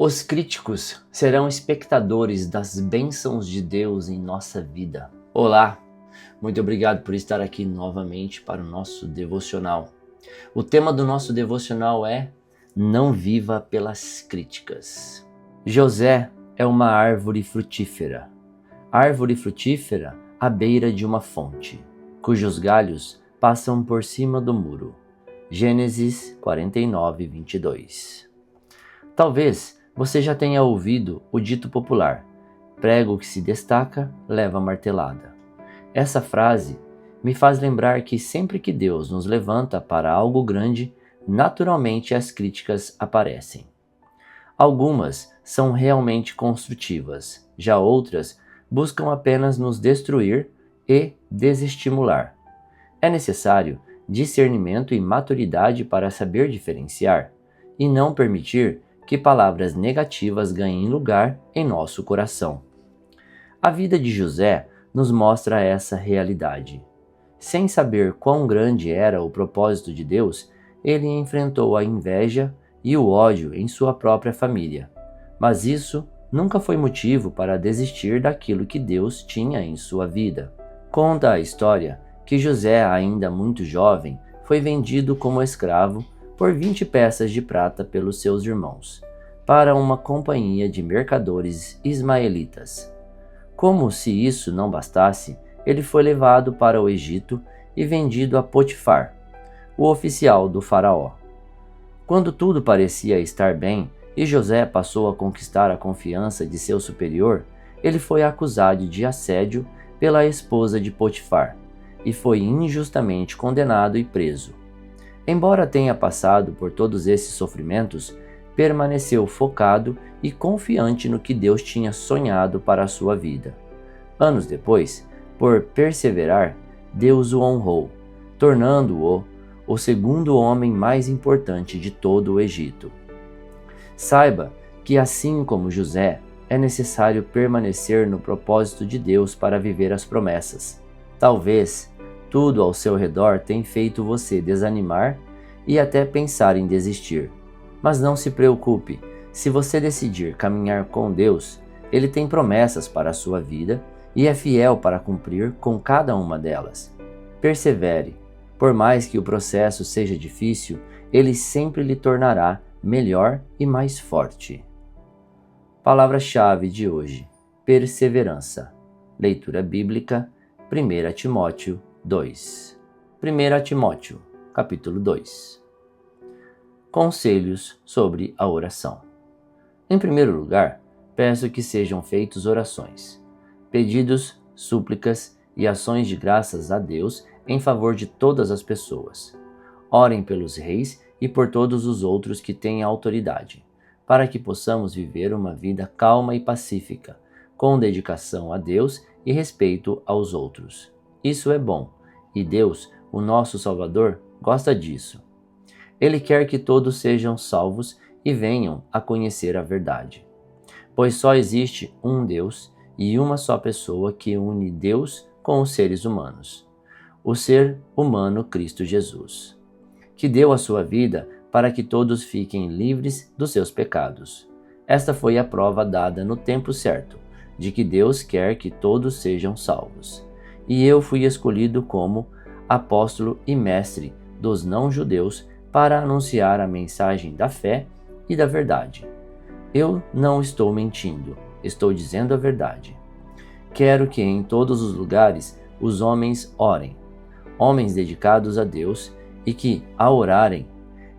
Os críticos serão espectadores das bênçãos de Deus em nossa vida. Olá, muito obrigado por estar aqui novamente para o nosso devocional. O tema do nosso devocional é Não viva pelas críticas. José é uma árvore frutífera. Árvore frutífera à beira de uma fonte, cujos galhos passam por cima do muro. Gênesis 49, 22. Talvez você já tenha ouvido o dito popular: prego que se destaca, leva martelada. Essa frase me faz lembrar que sempre que Deus nos levanta para algo grande, naturalmente as críticas aparecem. Algumas são realmente construtivas, já outras buscam apenas nos destruir e desestimular. É necessário discernimento e maturidade para saber diferenciar e não permitir que palavras negativas ganhem lugar em nosso coração. A vida de José nos mostra essa realidade. Sem saber quão grande era o propósito de Deus, ele enfrentou a inveja e o ódio em sua própria família. Mas isso nunca foi motivo para desistir daquilo que Deus tinha em sua vida. Conta a história que José, ainda muito jovem, foi vendido como escravo por 20 peças de prata pelos seus irmãos, para uma companhia de mercadores ismaelitas. Como se isso não bastasse, ele foi levado para o Egito e vendido a Potifar, o oficial do faraó. Quando tudo parecia estar bem e José passou a conquistar a confiança de seu superior, ele foi acusado de assédio pela esposa de Potifar e foi injustamente condenado e preso. Embora tenha passado por todos esses sofrimentos, permaneceu focado e confiante no que Deus tinha sonhado para a sua vida. Anos depois, por perseverar, Deus o honrou, tornando-o o segundo homem mais importante de todo o Egito. Saiba que, assim como José, é necessário permanecer no propósito de Deus para viver as promessas. Talvez tudo ao seu redor tenha feito você desanimar e até pensar em desistir. Mas não se preocupe, se você decidir caminhar com Deus, Ele tem promessas para a sua vida e é fiel para cumprir com cada uma delas. Persevere, por mais que o processo seja difícil, Ele sempre lhe tornará melhor e mais forte. Palavra-chave de hoje: perseverança. Leitura bíblica, 1 Timóteo 2. 1 Timóteo, capítulo 2. Conselhos sobre a oração. Em primeiro lugar, peço que sejam feitas orações, pedidos, súplicas e ações de graças a Deus em favor de todas as pessoas. Orem pelos reis e por todos os outros que têm autoridade, para que possamos viver uma vida calma e pacífica, com dedicação a Deus e respeito aos outros. Isso é bom, e Deus, o nosso Salvador, gosta disso. Ele quer que todos sejam salvos e venham a conhecer a verdade. Pois só existe um Deus e uma só pessoa que une Deus com os seres humanos, o ser humano Cristo Jesus, que deu a sua vida para que todos fiquem livres dos seus pecados. Esta foi a prova dada no tempo certo, de que Deus quer que todos sejam salvos. E eu fui escolhido como apóstolo e mestre dos não-judeus para anunciar a mensagem da fé e da verdade. Eu não estou mentindo, estou dizendo a verdade. Quero que em todos os lugares os homens orem, homens dedicados a Deus, e que, ao orarem,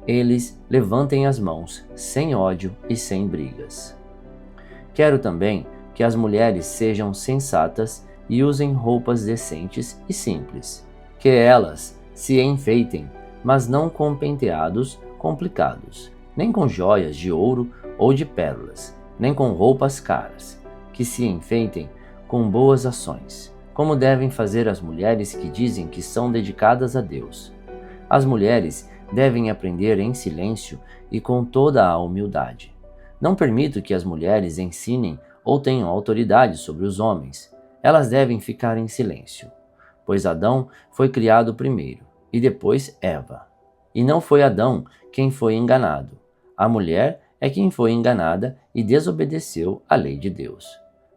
eles levantem as mãos, sem ódio e sem brigas. Quero também que as mulheres sejam sensatas e usem roupas decentes e simples, que elas se enfeitem, mas não com penteados complicados, nem com joias de ouro ou de pérolas, nem com roupas caras, que se enfeitem com boas ações, como devem fazer as mulheres que dizem que são dedicadas a Deus. As mulheres devem aprender em silêncio e com toda a humildade. Não permito que as mulheres ensinem ou tenham autoridade sobre os homens. Elas devem ficar em silêncio, pois Adão foi criado primeiro, e depois Eva. E não foi Adão quem foi enganado. A mulher é quem foi enganada e desobedeceu à lei de Deus.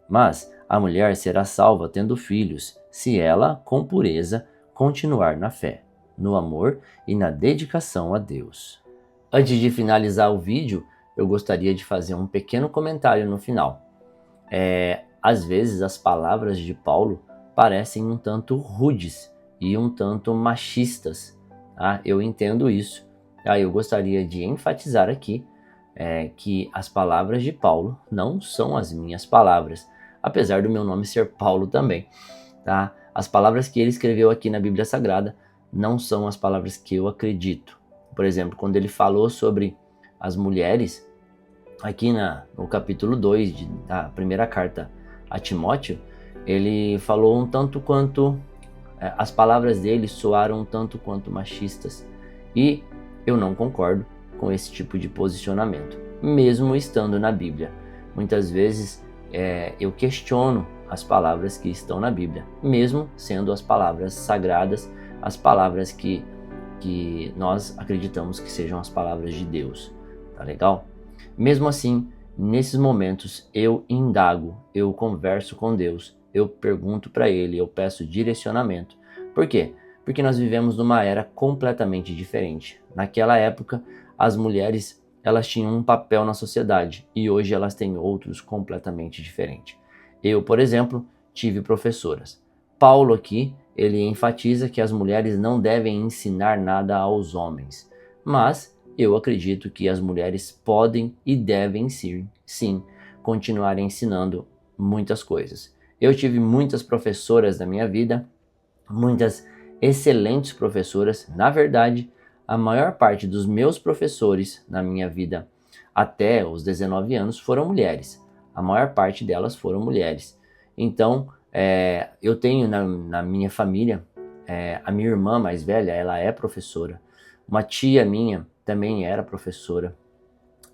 Mas a mulher será salva tendo filhos, se ela, com pureza, continuar na fé, no amor e na dedicação a Deus. Antes de finalizar o vídeo, eu gostaria de fazer um pequeno comentário no final. Às vezes as palavras de Paulo parecem um tanto rudes e um tanto machistas. Tá? Eu entendo isso. Eu gostaria de enfatizar aqui que as palavras de Paulo não são as minhas palavras, apesar do meu nome ser Paulo também. Tá? As palavras que ele escreveu aqui na Bíblia Sagrada não são as palavras que eu acredito. Por exemplo, quando ele falou sobre as mulheres, aqui no capítulo 2 da primeira carta a Timóteo, ele falou um tanto quanto, as palavras dele soaram um tanto quanto machistas. E eu não concordo com esse tipo de posicionamento, mesmo estando na Bíblia. Muitas vezes eu questiono as palavras que estão na Bíblia, mesmo sendo as palavras sagradas, as palavras que nós acreditamos que sejam as palavras de Deus. Tá legal? Mesmo assim, nesses momentos eu indago, eu converso com Deus, eu pergunto para Ele, eu peço direcionamento. Por quê? Porque nós vivemos numa era completamente diferente. Naquela época, as mulheres elas tinham um papel na sociedade e hoje elas têm outros completamente diferentes. Eu, por exemplo, tive professoras. Paulo aqui, ele enfatiza que as mulheres não devem ensinar nada aos homens, mas eu acredito que as mulheres podem e devem sim continuar ensinando muitas coisas. Eu tive muitas professoras na minha vida, muitas excelentes professoras. Na verdade, a maior parte dos meus professores na minha vida até os 19 anos foram mulheres. A maior parte delas foram mulheres. Então, eu tenho na minha família, a minha irmã mais velha, ela é professora. Uma tia minha também era professora.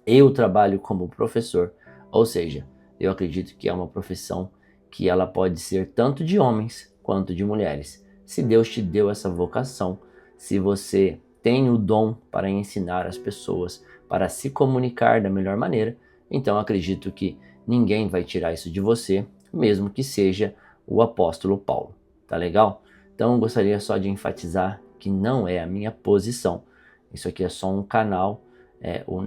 Eu trabalho como professor, ou seja, eu acredito que é uma profissão que ela pode ser tanto de homens quanto de mulheres. Se Deus te deu essa vocação, se você tem o dom para ensinar as pessoas, para se comunicar da melhor maneira, então acredito que ninguém vai tirar isso de você, mesmo que seja o apóstolo Paulo. Tá legal? Então eu gostaria só de enfatizar que não é a minha posição. Isso aqui é só um canal.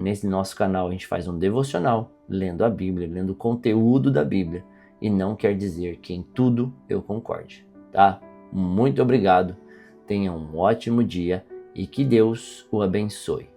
Nesse nosso canal a gente faz um devocional, lendo a Bíblia, lendo o conteúdo da Bíblia. E não quer dizer que em tudo eu concorde. Tá? Muito obrigado. Tenha um ótimo dia e que Deus o abençoe.